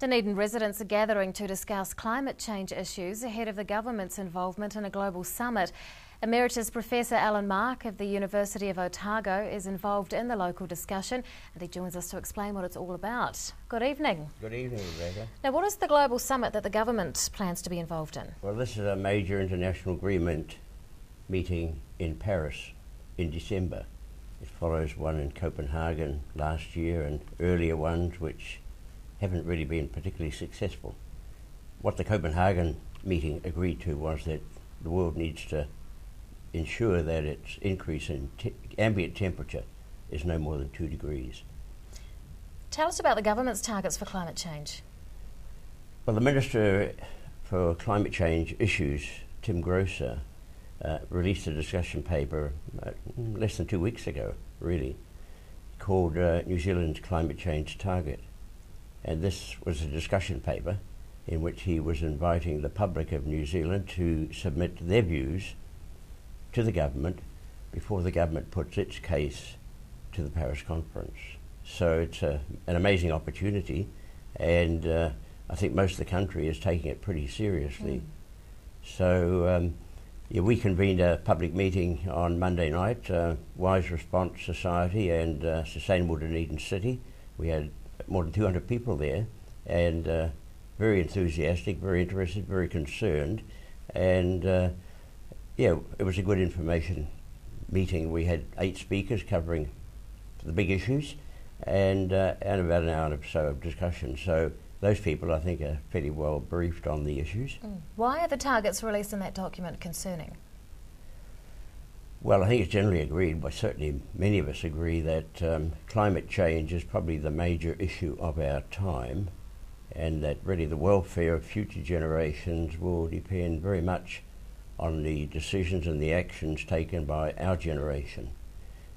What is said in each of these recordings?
Dunedin residents are gathering to discuss climate change issues ahead of the government's involvement in a global summit. Emeritus Professor Alan Mark of the University of Otago is involved in the local discussion, and he joins us to explain what it's all about. Good evening. Good evening, Rebecca. Now, what is the global summit that the government plans to be involved in? Well, this is a major international agreement meeting in Paris in December. It follows one in Copenhagen last year and earlier ones which haven't really been particularly successful. What the Copenhagen meeting agreed to was that the world needs to ensure that its increase in ambient temperature is no more than 2 degrees. Tell us about the government's targets for climate change. Well, the Minister for Climate Change Issues, Tim Grosser, released a discussion paper less than 2 weeks ago, really, called New Zealand's Climate Change Target. And this was a discussion paper in which he was inviting the public of New Zealand to submit their views to the government before the government puts its case to the Paris conference. So it's an amazing opportunity, and I think most of the country is taking it pretty seriously. So we convened a public meeting on Monday night, Wise Response Society and Sustainable Dunedin City. We had more than 200 people there, and very enthusiastic, very interested, very concerned, and it was a good information meeting. We had 8 speakers covering the big issues, and about an hour or so of discussion. So those people, I think, are fairly well briefed on the issues. Why are the targets released in that document concerning? Well, I think it's generally agreed, but certainly many of us agree that climate change is probably the major issue of our time, and that really the welfare of future generations will depend very much on the decisions and the actions taken by our generation.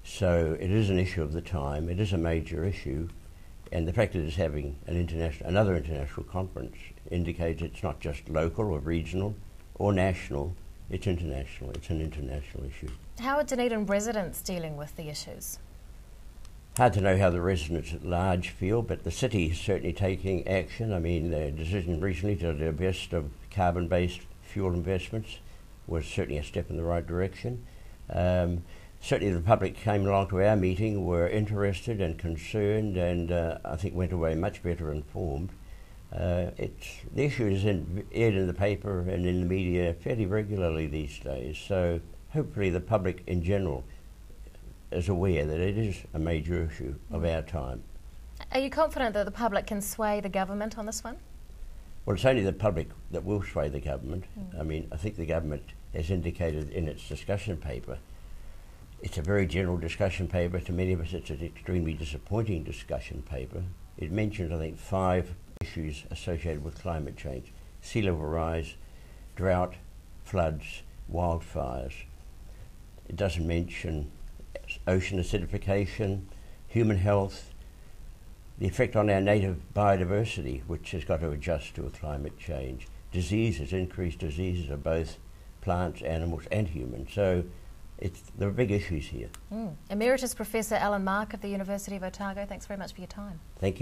So it is an issue of the time, it is a major issue, and the fact that it's having another international conference indicates it's not just local or regional or national, it's international, it's an international issue. How are Dunedin residents dealing with the issues? Hard to know how the residents at large feel, but the city is certainly taking action. I mean, the decision recently to divest of carbon-based fuel investments was certainly a step in the right direction. Certainly the public came along to our meeting, were interested and concerned, and I think went away much better informed. The issue is aired in the paper and in the media fairly regularly these days, so hopefully the public in general is aware that it is a major issue of our time. Are you confident that the public can sway the government on this one? Well, it's only the public that will sway the government. I mean, I think the government has indicated in its discussion paper, it's a very general discussion paper. To many of us, it's an extremely disappointing discussion paper. It mentions, I think, 5 issues associated with climate change: sea level rise, drought, floods, wildfires. It doesn't mention ocean acidification, human health, the effect on our native biodiversity, which has got to adjust to a climate change, diseases, increased diseases of both plants, animals and humans. So there are big issues here. Emeritus Professor Alan Mark of the University of Otago, thanks very much for your time. Thank you.